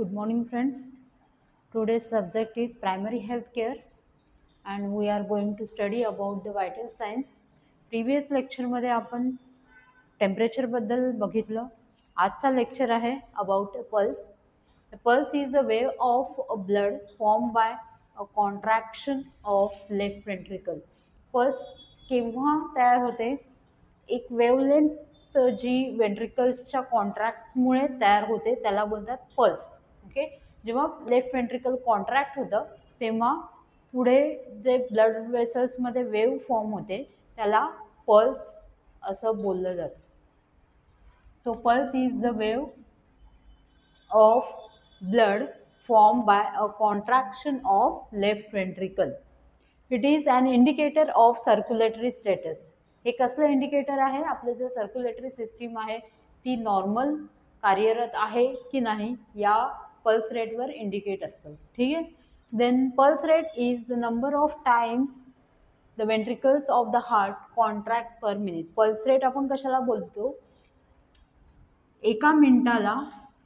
Good morning, friends. Today's subject is primary health care, and we are going to study about the vital signs. Previous lecture मध्ये आपण temperature बद्दल बघितलं. आजचा lecture आहे about pulse. The pulse is a wave of blood formed by a contraction of left ventricle. Pulse केव्हा तयार होते? एक वेवलेंथ जी वेंट्रिकल्सच्या कॉन्ट्रॅक्टमुळे तयार होते त्याला बोलतात पल्स. ओके, जेव्हा लेफ्ट वेंट्रिकल कॉन्ट्रॅक्ट होतं तेव्हा पुढे जे ब्लड वेसल्समध्ये वेव फॉर्म होते त्याला पल्स असं बोललं जातं. So pulse is the wave of blood formed by a contraction of left ventricle. It is an indicator of circulatory status. हे कसलं इंडिकेटर आहे? आपलं जे सर्क्युलेटरी सिस्टीम आहे ती नॉर्मल कार्यरत आहे की नाही या पल्स रेटवर इंडिकेट असतं. ठीक आहे. Then pulse rate is the number of times the ventricles of the heart contract per minute. Pulse rate आपण कशाला बोलतो? एका मिनिटाला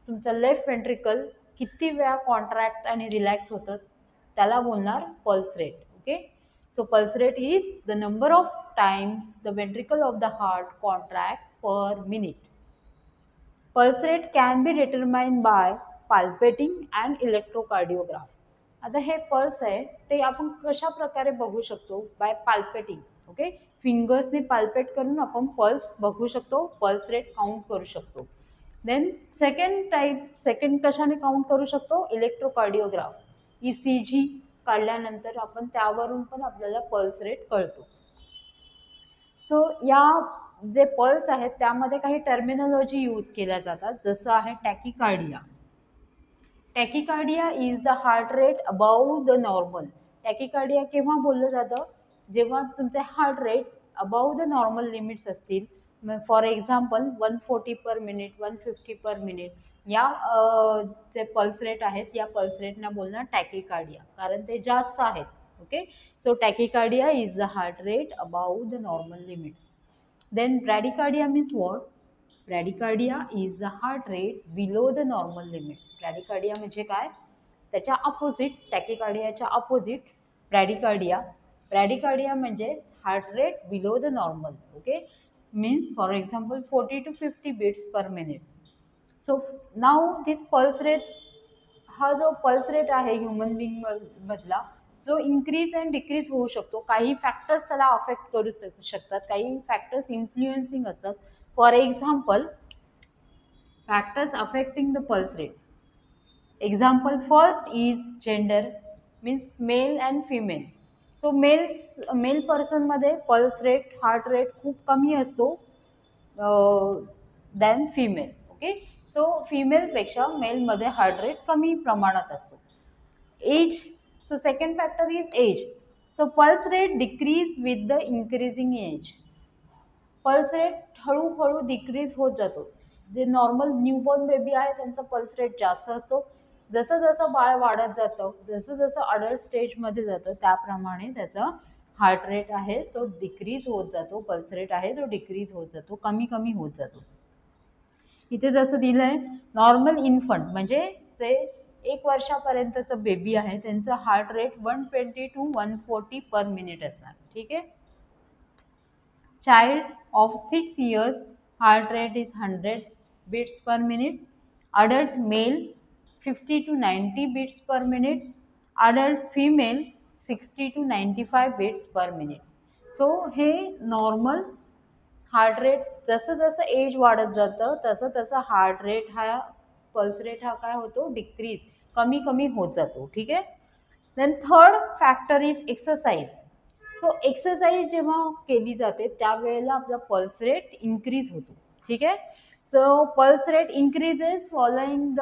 तुमचं लेफ्ट वेंट्रिकल किती वेळा कॉन्ट्रॅक्ट आणि रिलॅक्स होतं त्याला बोलणार pulse rate. Okay, so pulse rate is the number of times the ventricle of the heart contract per minute. Pulse rate can be determined by palpating and electrocardiograph. आता हे pulse आहे ते आपण कशा प्रकारे बघू शकतो? By palpating. ओके, फिंगर्सने पाल्पेट करून आपण पल्स बघू शकतो, पल्स रेट काउंट करू शकतो. देन सेकंड कशाने काउंट करू शकतो? इलेक्ट्रोकार्डिओग्राफ. ECG काढल्यानंतर आपण त्यावरून पण आपल्याला पल्स रेट कळतो. सो या जे पल्स आहेत त्यामध्ये काही टर्मिनॉलॉजी यूज केल्या जातात, जसं आहे tachycardia. Tachycardia is the heart rate above the normal. Tachycardia केव्हा बोललं जातं? जेव्हा तुमचे heart rate above the normal limits असतील. For example 140 per minute, 150 per minute या जे पल्स रेट आहेत या पल्स रेटना बोलणार टॅकिकार्डिया, कारण ते जास्त आहेत. Okay, so tachycardia is the heart rate above the normal limits. Then bradycardia means what? Bradycardia is the heart rate below the normal limits. Bradycardia म्हणजे काय? त्याच्या अपोजिट, टॅकिकार्डियाच्या अपोजिट ब्रॅडिकार्डिया. ब्रॅडिकार्डिया म्हणजे heart rate below the normal. Okay, means for example 40 to 50 beats per minute. So now this pulse rate, हा जो pulse rate आहे human being मधला जो इन्क्रीज अँड डिक्रीज होऊ शकतो. काही फॅक्टर्स त्याला अफेक्ट करू शकतात, काही फॅक्टर्स इन्फ्लुएन्सिंग असतात. For example factors affecting the pulse rate. Example first is gender, means male and female. So male पर्सनमध्ये पल्स रेट, हार्ट रेट खूप कमी असतो दॅन फिमेल. ओके, सो फिमेलपेक्षा मेलमध्ये हार्ट रेट कमी प्रमाणात असतो. Age, so second factor is age. So pulse rate decrease with the increasing age. Pulse rate हळूहळू डिक्रीज होत जातो. जे नॉर्मल न्यूबॉर्न बेबी आहे त्यांचा पल्स रेट जास्त असतो. जसं जसं बाळ वाढत जातं, जसं जसं अडल्ट स्टेजमध्ये जातं त्याप्रमाणे त्याचं हार्ट रेट आहे तो डिक्रीज होत जातो, पल्स रेट आहे तो डिक्रीज होत जातो, कमी कमी होत जातो. इथे जसं दिलं आहे नॉर्मल इन्फंट म्हणजे जे 1 वर्षापर्यंतचं बेबी आहे त्यांचं heart rate 120 to 140 per minute असणार. ठीक आहे. Child of 6 years heart rate is 100 beats per minute. Adult mail 50 to 90 beats per minute. Adult female 60 to 95 beats per minute. So हे नॉर्मल हार्ट रेट जसं जसं age वाढत जातं तसं तसं हार्ट रेट हा पल्स रेट हा काय होतो? डिक्रीज, कमी कमी होत जातो. ठीक आहे. Then third factor is exercise. So exercise जेव्हा केली जाते त्यावेळेला आपला पल्स रेट इन्क्रीज होतो. ठीक आहे. So pulse rate increases following the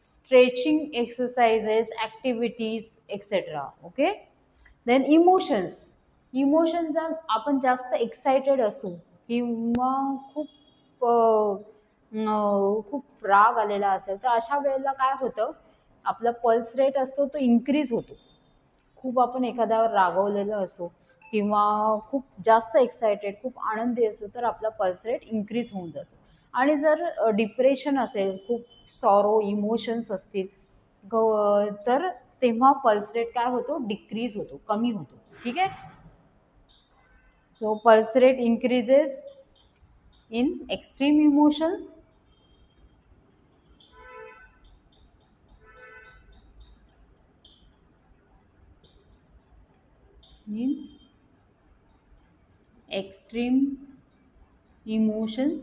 stretching exercises, activities, etc. Okay. Then emotions. Emotions जर आपण जास्त एक्साइटेड असू किंवा खूप राग आलेला असेल तर अशा वेळेला काय होतं? आपला पल्स रेट असतो तो इन्क्रीज होतो. खूप आपण एखाद्यावर रागवलेलं असो किंवा खूप जास्त एक्साइटेड, खूप आनंदी असो तर आपला पल्स रेट इन्क्रीज होऊन जातो. आणि जर डिप्रेशन असेल, खूप सॉरो इमोशन्स असतील तर तेव्हा पल्स रेट काय होतो, डिक्रीज होतो, कमी होतो. ठीक आहे. So pulse rate increases in extreme emotions, in extreme emotions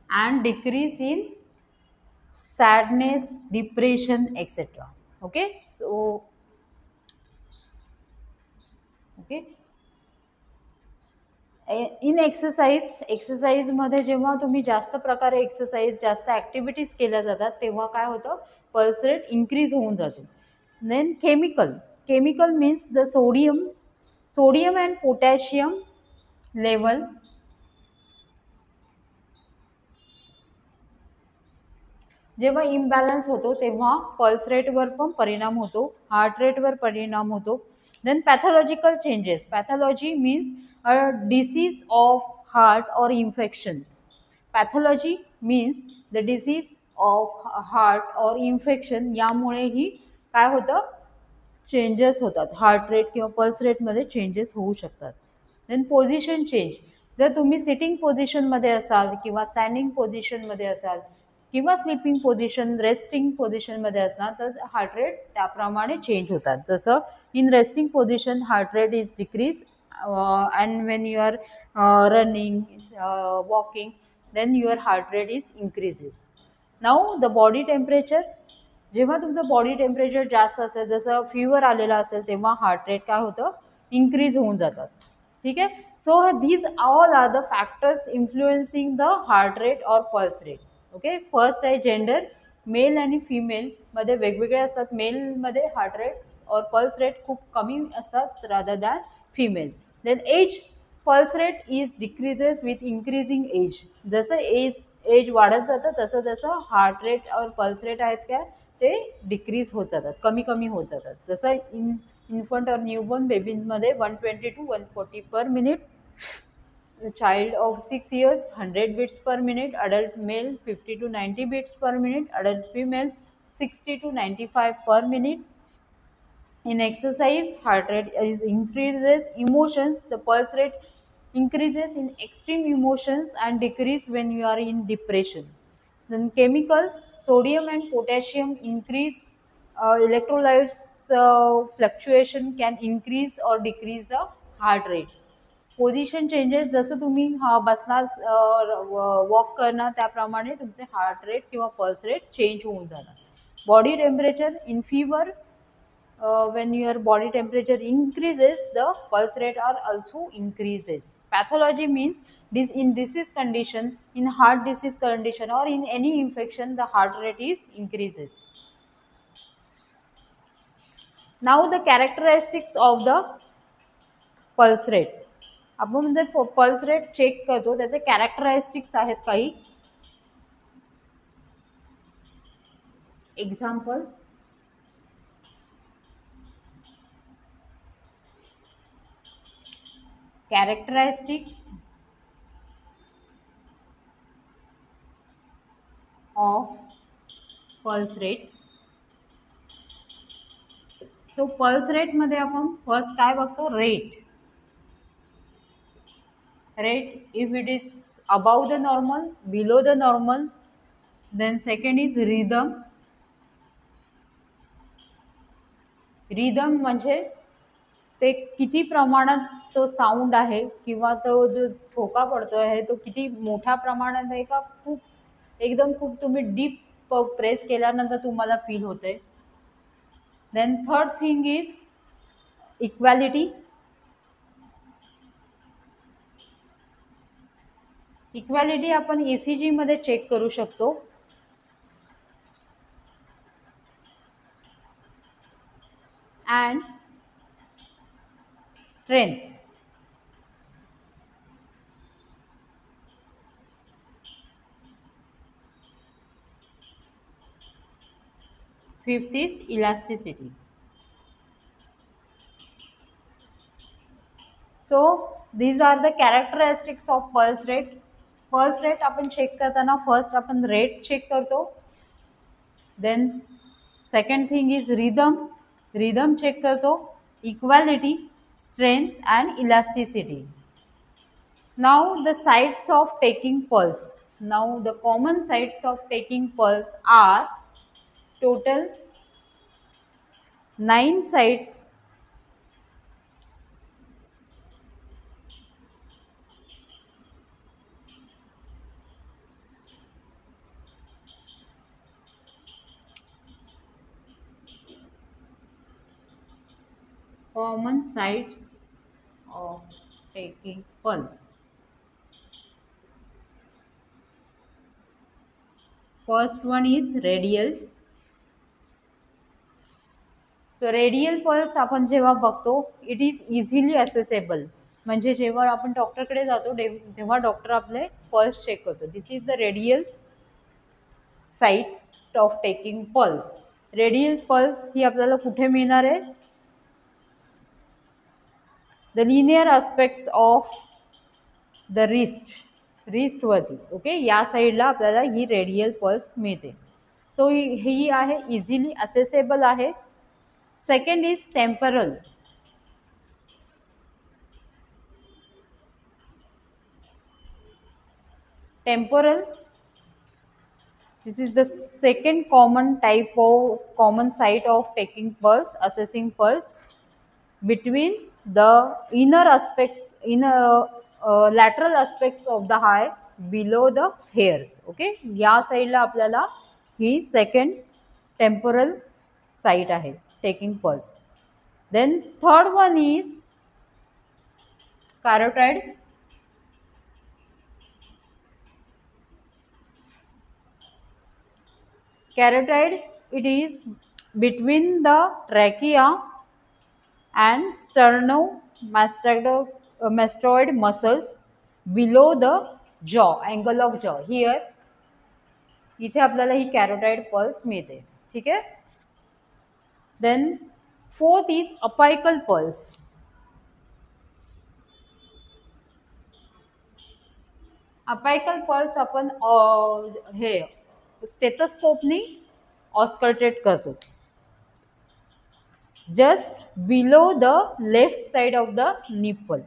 and decrease in sadness, depression, etc. Okay. So okay, in exercise मध्ये जेव्हा तुम्ही जास्त प्रकारे एक्सरसाइज, जास्त ॲक्टिव्हिटीज केल्या जातात तेव्हा काय होतं, पल्स रेट इन्क्रीज होऊन जातो. Then chemical means the sodium and potassium level जेव्हा इम्बॅलन्स होतो तेव्हा पल्स रेटवर पण परिणाम होतो, हार्ट रेटवर परिणाम होतो. Then pathological changes, pathology means a disease of heart और infection. Pathology means the disease of heart और इन्फेक्शन, यामुळेही काय होतं, चेंजेस होतात, हार्ट रेट किंवा पल्स रेटमध्ये चेंजेस होऊ शकतात. देन पोझिशन चेंज, जर तुम्ही सिटिंग पोझिशनमध्ये असाल किंवा स्टँडिंग पोझिशनमध्ये असाल किंवा स्लीपिंग पोझिशन, रेस्टिंग पोझिशनमध्ये असणार तर हार्ट रेट त्याप्रमाणे चेंज होतात. जसं in resting position heart rate is decrease and when you are running, walking, then your heart rate is increases. Now the body temperature, जेव्हा तुमचं बॉडी टेम्परेचर जास्त असेल, जसं फीवर आलेला असेल तेव्हा हार्ट रेट काय होतं, इन्क्रीज होऊन जातात. ठीक आहे. So these all are the factors influencing the heart rate और पल्स रेट. ओके. फर्स्ट आहे जेंडर, मेल आणि फिमेल मध्ये वेगवेगळे असतात. मेलमध्ये हार्ट रेट और पल्स रेट खूप कमी असतात rather than female. Then age, pulse rate is decreases with increasing age. जसं एज वाढत जातं तसं तसं हार्ट रेट और पल्स रेट आहेत काय ते डिक्रीज होत जातात, कमी कमी होत जातात. जसं इन्फंट और न्यूबॉर्न बेबीजमध्ये 120 to 140 per minute, child of 6 years 100 beats per minute, adult male 50 to 90 beats per minute, adult female 60 to 95 per minute. In exercise, heart rate is increases, emotions, the pulse rate increases in extreme emotions and decrease when you are in depression. Then chemicals, sodium and potassium increase, electrolytes fluctuation can increase or decrease the heart rate. Position changes, जसं तुम्ही बसणार, walk करणार त्याप्रमाणे तुमचे heart rate किंवा pulse rate change होऊन जाणार. Body temperature, in fever when your body temperature increases the pulse rate are also increases. Pathology means this in disease condition, in heart disease condition or in any infection the heart rate is increases. Now the characteristics of the pulse rate, आपण जर pulse rate check करतो त्याचे characteristics आहेत काही. Example, characteristics of pulse rate. So pulse rate मध्ये आपण first काय बघतो, rate. If it is above the normal, below the normal, then second is rhythm. Rhythm म्हणजे ते किती प्रमाणात तो साऊंड आहे किंवा तो जो ठोका पडतो आहे तो किती मोठ्या प्रमाणात आहे का खूप तुम्ही डीप प्रेस केल्यानंतर तुम्हाला फील होते. Then third thing is equality. Equality आपण ECG मध्ये चेक करू शकतो. And strength. Fifth is elasticity. So these are the characteristics of pulse rate. Pulse rate आपण चेक करताना फर्स्ट आपण रेट चेक करतो. Then second thing is rhythm check करतो, equality, strength and elasticity. Now the sites of taking pulse. Now the common sites of taking pulse are total 9 sites. Common sites of taking pulse. First one is radial. So radial pulse आपण जेव्हा बघतो it is easily accessible. म्हणजे जेव्हा आपण डॉक्टरकडे जातो तेव्हा doctor आपले पल्स चेक करतो. This is the radial site of taking pulse. Radial pulse ही आपल्याला कुठे मिळणार आहे? The linear aspect of the रिस्टवरती. ओके, या साईडला आपल्याला ही रेडियल पल्स मिळते. सो ही आहे इझिली असेसेबल आहे. Second is temporal. This is the second common site of taking pulse, assessing pulse between the lateral aspects of the eye below the hairs. Okay, या साइडला आपल्याला ही सेकंड टेम्पोरल साइट आहे taking pulse. Then third one is carotid. Carotid, it is between the trachea and sternomastoid muscles below the jaw, angle of jaw. Here इथे आपल्याला ही कॅरोटाइड pulse मिळते. ठीक आहे. Then fourth is apical pulse. Apical pulse आपण हे स्टेथोस्कोपनी auscultate करतो just below the left side of the nipple.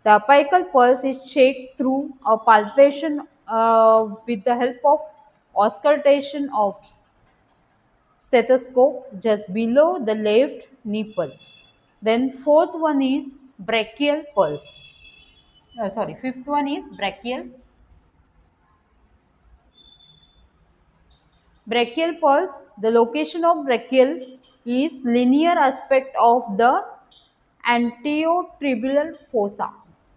The apical pulse is checked through a palpation with the help of auscultation of stethoscope just below the left nipple. Then fourth one is brachial pulse. Fifth one is brachial. Brachial pulse, the location of brachial is linear aspect of the anterotubular fossa.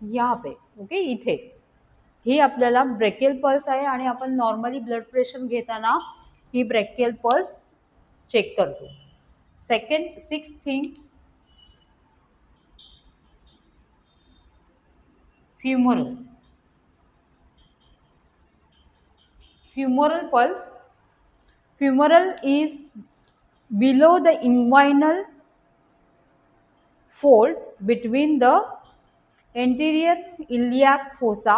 यहाँ पे okay इथे ही आपल्याला brachial pulse आहे आणि आपण normally blood pressure घेताना ही brachial pulse check करतो. Second sixth thing femoral pulse. Femoral is below the inguinal fold between the anterior iliac fossa,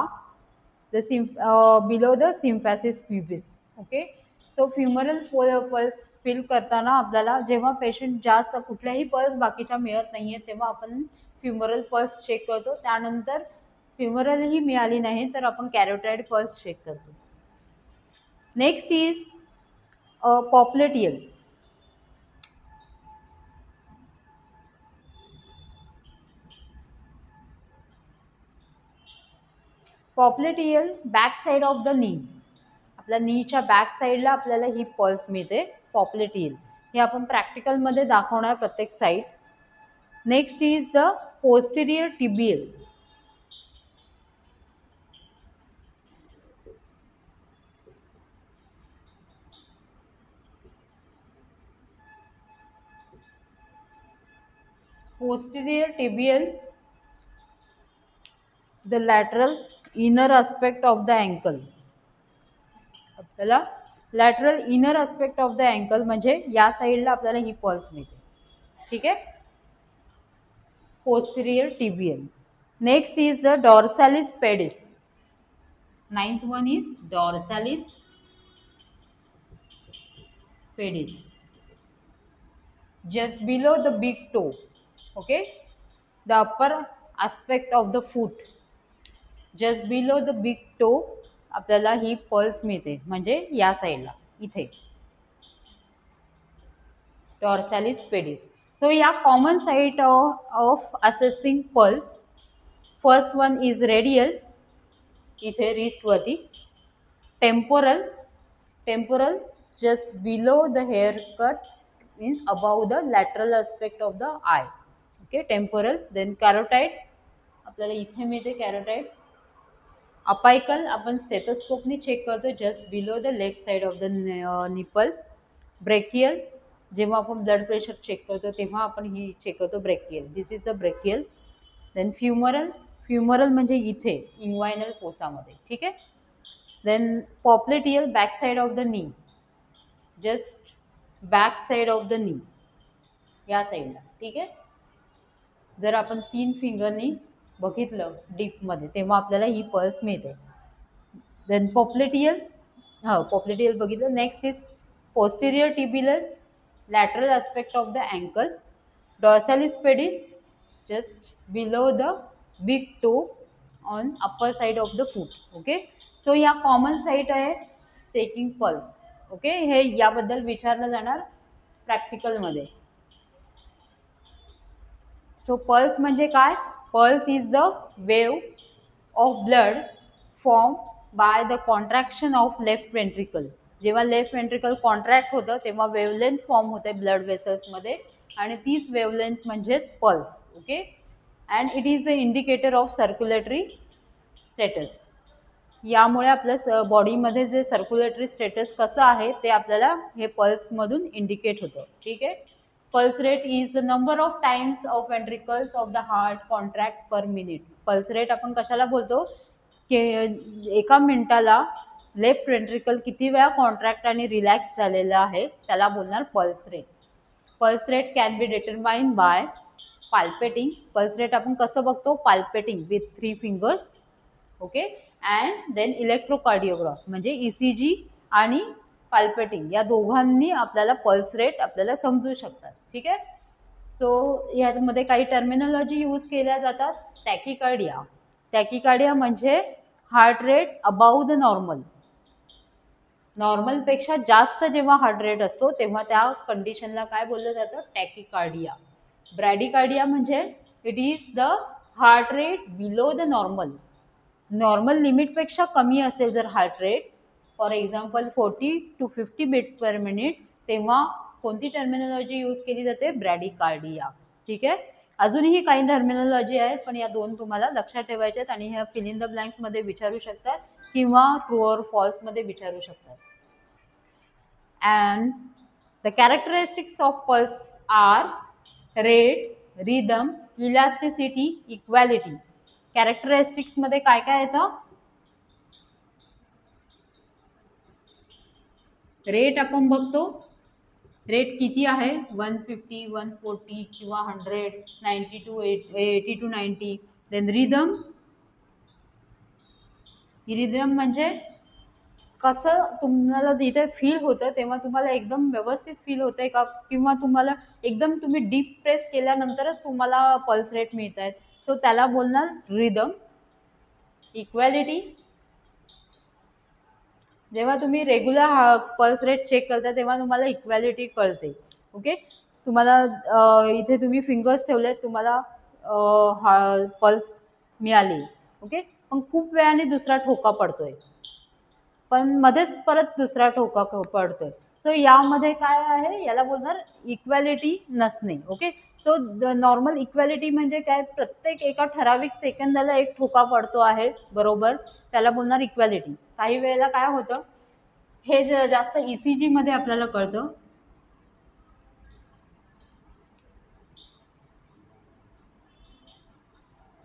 below the symphysis pubis. Okay, so femoral pulse feel करताना आपल्याला जेव्हा patient जास्त कुठल्याही pulse बाकीच्या मिळत नाहीये तेव्हा आपण फ्युमरल पल्स चेक करतो. त्यानंतर फ्युमरल ही मिळाली नाही तर आपण कॅरोटाइड पल्स चेक करतो. Next is popliteal. Popliteal back side of the knee. आपल्या नीच्या बॅक साइडला आपल्याला ही पल्स मिळते पॉप्लेटियल. हे आपण प्रॅक्टिकलमध्ये दाखवणार प्रत्येक side. Next is the posterior tibial. posterior tibial, the lateral inner aspect of the ankle. आपल्याला lateral inner aspect of the ankle म्हणजे या साइडला आपल्याला ही पल्स मिळते. ठीक आहे. posterior tibial. Next is the dorsalis pedis. Ninth one is dorsalis pedis, just below the big toe. Okay, the upper aspect of the foot, just below the big toe आपल्याला ही पल्स मिळते, म्हणजे या साईडला इथे डॉर्सॅलिस पेडिस. सो या common site of assessing pulse, first one is radial, इथे रिस्टवरती. Temporal, temporal just below the hair cut, means above the lateral aspect of the eye. Okay, temporal. Then carotid आपल्याला इथे मिळते carotid. Apical आपण स्टेथोस्कोपनी check करतो, just below the left side of the nipple. Brachial जेव्हा आपण blood pressure check करतो तेव्हा आपण ही चेक करतो brachial, this is the brachial. Then femoral, femoral म्हणजे इथे इंग्वायनल फोसामध्ये. ठीक आहे. Then popliteal, back side of the knee, just back side of the knee, या साईडला. ठीक आहे. जर आपण 3 फिंगरनी बघितलं डीपमध्ये तेव्हा आपल्याला ही पल्स मिळते. देन पॉप्लेटियल, पॉप्लेटियल बघितलं. Next is posterior tibial, lateral aspect of the ankle. Dorsalis pedis just below the big toe on upper side of the foot. Okay, so या कॉमन साइट आहे टेकिंग पल्स. ओके, हे याबद्दल विचारलं जाणार practical मध्ये. So pulse म्हणजे काय? Pulse is the wave of blood form by the contraction of left ventricle. जेव्हा लेफ्ट वेंट्रिकल कॉन्ट्रॅक्ट होतं तेव्हा वेवलेंथ फॉर्म होते ब्लड वेसल्समध्ये, आणि तीच वेवलेंथ म्हणजेच pulse. Okay, and it is the indicator of circulatory status. यामुळे आपल्या बॉडीमध्ये जे सर्क्युलेटरी स्टेटस कसं आहे ते आपल्याला हे पल्समधून इंडिकेट होतं. ठीक आहे. Pulse rate is the number of times of ventricles of the heart contract per minute. Pulse rate आपण कशाला बोलतो की एका मिनिटाला लेफ्ट वेंट्रिकल किती वेळा कॉन्ट्रॅक्ट आणि रिलॅक्स झालेला आहे त्याला बोलणार pulse rate. Pulse rate can be determined by palpating. Pulse rate आपण कसं बघतो? Palpating with 3 fingers. Okay, and then electrocardiograph म्हणजे ECG आणि पाल्पेटिंग या दोघांनी आपल्याला पल्स रेट आपल्याला समजू शकतात. ठीक आहे. सो यामध्ये काही टर्मिनॉलॉजी यूज केल्या जातात. टॅकिकार्डिया, टॅकिकार्डिया म्हणजे heart rate above the normal. नॉर्मलपेक्षा जास्त जेव्हा हार्ट रेट असतो तेव्हा त्या कंडिशनला काय बोललं जातं? टॅकिकार्डिया. ब्रॅडिकार्डिया म्हणजे it is the heart rate below the normal. Normal लिमिटपेक्षा कमी असेल जर heart rate, for example 40 to 50 beats per minute, तेव्हा कोणती टर्मिनॉलॉजी यूज केली जाते? ब्रॅडिकार्डिया. ठीक आहे. अजूनही काही टर्मिनॉलॉजी आहेत पण या 2 तुम्हाला लक्षात ठेवायच्या आहेत आणि ह्या फिल इन द ब्लँक्समध्ये विचारू शकतात किंवा ट्रू और फॉल्समध्ये विचारू शकतात. And the characteristics of pulse are rate, rhythm, elasticity, equality. कॅरेक्टरिस्टिक्समध्ये काय काय येतं? रेट आपण बघतो, रेट किती आहे? 150, 140 किंवा 100, 90 to 80 to 90. Then rhythm, rhythm म्हणजे कसं तुम्हाला तिथे फील होतं तेव्हा तुम्हाला एकदम व्यवस्थित फील होतंय का, किंवा तुम्हाला एकदम तुम्ही डीप प्रेस केल्यानंतरच तुम्हाला पल्स रेट मिळत आहेत, सो त्याला बोलणार रिदम. इक्वॅलिटी, जेव्हा तुम्ही रेग्युलर पल्स रेट चेक करता तेव्हा तुम्हाला इक्वॅलिटी कळते. ओके, तुम्हाला इथे तुम्ही फिंगर्स ठेवले, तुम्हाला पल्स मिळाली. ओके, पण खूप वेळाने दुसरा ठोका पडतोय, पण मध्येच परत दुसरा ठोका पडतोय. सो यामध्ये काय आहे? याला बोलणार इक्वॅलिटी नसणे. ओके, सो नॉर्मल इक्वॅलिटी म्हणजे काय? प्रत्येक एका ठराविक सेकंदाला एक ठोका पडतो आहे बरोबर, त्याला बोलणार इक्वॅलिटी. काही वेळेला काय होतं हे जास्त ECG मध्ये आपल्याला कळतं.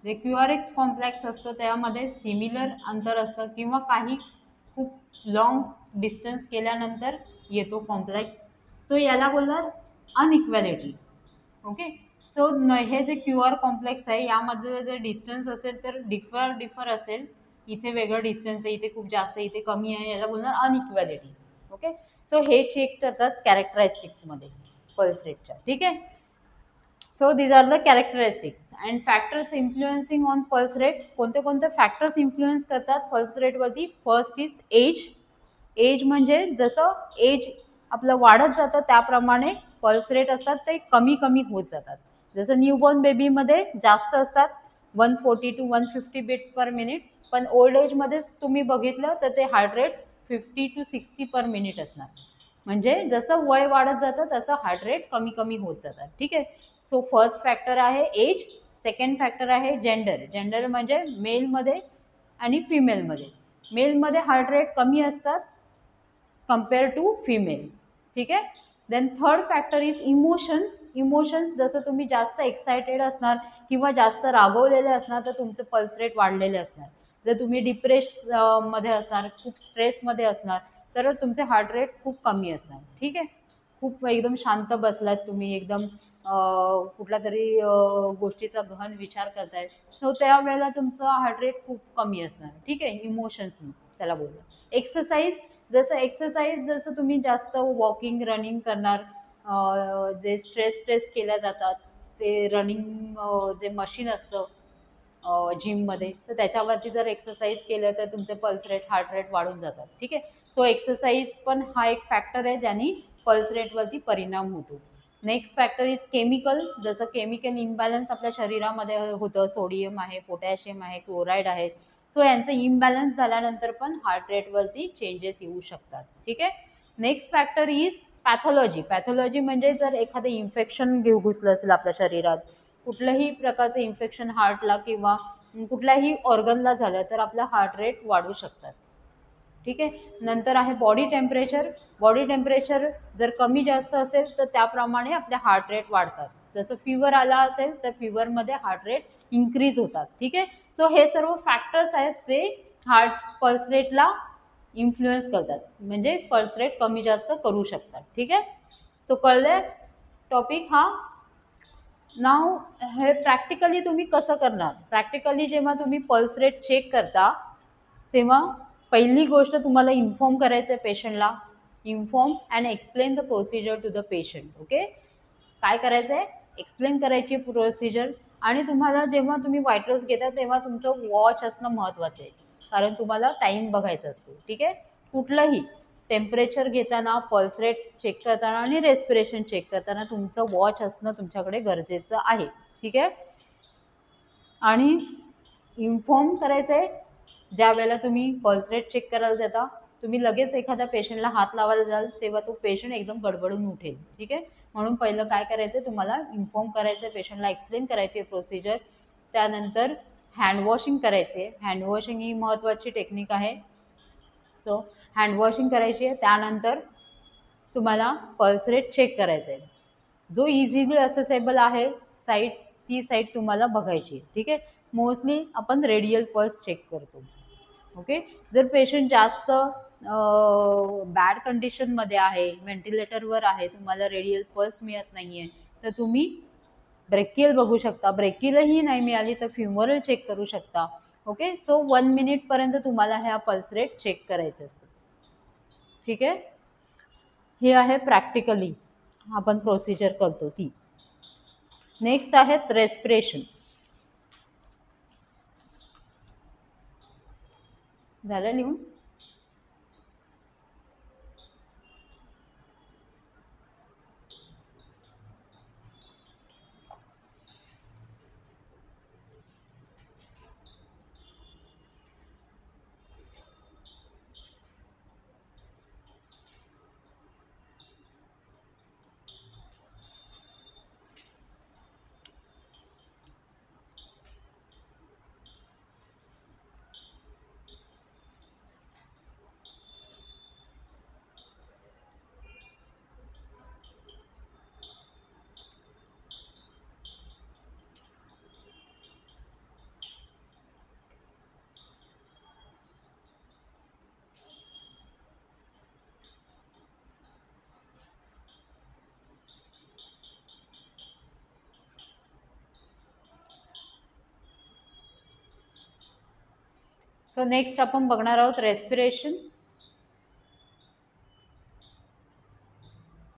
जे QRX कॉम्प्लेक्स असतं त्यामध्ये सिमिलर अंतर असतं किंवा काही खूप लॉंग डिस्टन्स केल्यानंतर येतो कॉम्प्लेक्स, सो याला बोलणार अनइक्वॅलिटी. ओके, सो हे जे QR कॉम्प्लेक्स आहे यामध्ये जर डिस्टन्स असेल तर डिफर असेल, इथे वेगळं डिस्टन्स आहे, इथे खूप जास्त आहे, इथे कमी आहे, याला बोलणार अनइक्वॅलिटी. ओके, सो हे चेक करतात कॅरेक्टरिस्टिक्समध्ये पल्स रेटच्या. ठीक आहे. So these are the characteristics and factors influencing on pulse rate. कोणते कोणते फॅक्टर्स इन्फ्लुएन्स करतात पल्स रेटवरती? First is age. एज म्हणजे जसं एज आपलं वाढत जातं त्याप्रमाणे पल्स रेट असतात ते कमी कमी होत जातात. जसं न्यूबॉर्न बेबीमध्ये जास्त असतात 140 to 150 बीट्स पर मिनिट, पण ओल्ड एजमध्ये तुम्ही बघितलं तर ते heart rate 50 to 60 per minute असणार. म्हणजे जसं वय वाढत जातं तसं हार्ट रेट कमी कमी होत जातात. ठीक आहे. सो फर्स्ट फॅक्टर आहे एज. सेकंड फॅक्टर आहे जेंडर. जेंडर म्हणजे मेलमध्ये आणि फिमेलमध्ये. मेलमध्ये हार्ट रेट कमी असतात कम्पेअर टू फिमेल. ठीक आहे. Then third factor is emotions. Emotions जसं तुम्ही जास्त एक्सायटेड असणार किंवा जास्त रागवलेले असणार तर तुमचे पल्स रेट वाढलेले असणार. जर तुम्ही मध्ये असणार, खूप स्ट्रेसमध्ये असणार तर तुमचे हार्ट रेट खूप कमी असणार. ठीक आहे. खूप एकदम शांत बसलात तुम्ही, एकदम कुठल्या तरी गोष्टीचा गहन विचार करताय सो त्यावेळेला तुमचं हार्ट रेट खूप कमी असणार. ठीक आहे. इमोशन्स त्याला बोलतात. एक्सरसाइज. जसं तुम्ही जास्त वॉकिंग रनिंग करणार, जे स्ट्रेस केल्या जातात ते रनिंग जे मशीन असतं जिममध्ये तर त्याच्यावरती जर एक्सरसाइज केलं तर तुमचे पल्स रेट हार्ट रेट वाढून जातात. ठीक आहे. सो एक्सरसाइज पण हा एक फॅक्टर आहे ज्यांनी पल्स रेटवरती परिणाम होतो. Next factor is chemical. जसं केमिकल इम्बॅलन्स आपल्या शरीरामध्ये होतं, सोडियम आहे, पोटॅशियम आहे, क्लोराईड आहे. सो यांचं इम्बॅलन्स झाल्यानंतर पण हार्ट रेटवरती चेंजेस येऊ शकतात. ठीक आहे. Next factor is pathology. Pathology म्हणजे जर एखादं इन्फेक्शन घुसलं असेल आपल्या शरीरात, कुठल्याही प्रकारचं इन्फेक्शन हार्टला किंवा कुठल्याही ऑर्गनला झालं तर आपला हार्ट रेट वाढू शकतात. ठीक आहे. नंतर आहे बॉडी टेम्परेचर. बॉडी टेम्परेचर जर कमी जास्त असेल तर त्याप्रमाणे आपले हार्ट रेट वाढतात. जसं फिवर आला असेल तर फिवरमध्ये हार्ट रेट इन्क्रीज होतात. ठीक आहे. सो हे सर्व फॅक्टर्स आहेत जे हार्ट पल्स रेटला इन्फ्लुएन्स करतात, म्हणजे पल्स रेट कमी जास्त करू शकतात. ठीक आहे. सो कळलंय टॉपिक हा. नाव हे प्रॅक्टिकली तुम्ही कसं करणार? प्रॅक्टिकली जेव्हा तुम्ही पल्स रेट चेक करता तेव्हा पहिली गोष्ट तुम्हाला इन्फॉर्म करायचं आहे पेशंटला. Inform and explain the procedure to the patient. Okay. काय करायचं आहे? एक्सप्लेन करायची प्रोसिजर. आणि तुम्हाला जेव्हा तुम्ही वायटल्स घेता तेव्हा तुमचं वॉच असणं महत्त्वाचं आहे, कारण तुम्हाला टाईम बघायचा असतो. ठीक आहे. कुठलंही टेम्परेचर घेताना, पल्स रेट चेक करताना आणि रेस्पिरेशन चेक करताना तुमचं वॉच असणं तुमच्याकडे गरजेचं आहे. ठीक आहे. आणि इन्फॉर्म करायचं आहे ज्या वेळेला तुम्ही पल्स रेट चेक करायला जाता, तुम्ही लगेच एखाद्या पेशंटला हात लावायला जाल तेव्हा तो पेशंट एकदम गडबडून उठेल. ठीक आहे. म्हणून पहिलं काय करायचं आहे, तुम्हाला इन्फॉर्म करायचं आहे, पेशंटला एक्सप्लेन करायची आहे प्रोसिजर. त्यानंतर हँड वॉशिंग करायचे. हँड वॉशिंग ही महत्त्वाची टेक्निक आहे. सो हँड वॉशिंग करायची आहे. त्यानंतर तुम्हाला पल्स रेट चेक करायचं आहे. जो इझिली असेसेबल आहे साईट ती साईट तुम्हाला बघायची. ठीक आहे. मोस्टली आपण रेडियल पल्स चेक करतो. ओके. जर पेशंट जास्त बॅड कंडिशनमध्ये आहे, व्हेंटिलेटरवर आहे, तुम्हाला रेडियल पल्स मिळत नाही आहे तर तुम्ही ब्रेकियल बघू शकता. ब्रेकियलही नाही मिळाली तर फ्युमरल चेक करू शकता. ओके. सो 1 मिनिटपर्यंत तुम्हाला ह्या पल्स रेट चेक करायचं असतं. ठीक आहे. हे आहे प्रॅक्टिकली आपण प्रोसिजर करतो ती. नेक्स्ट आहेत रेस्पिरेशन. झालं लिहून? सो नेक्स्ट आपण बघणार आहोत रेस्पिरेशन.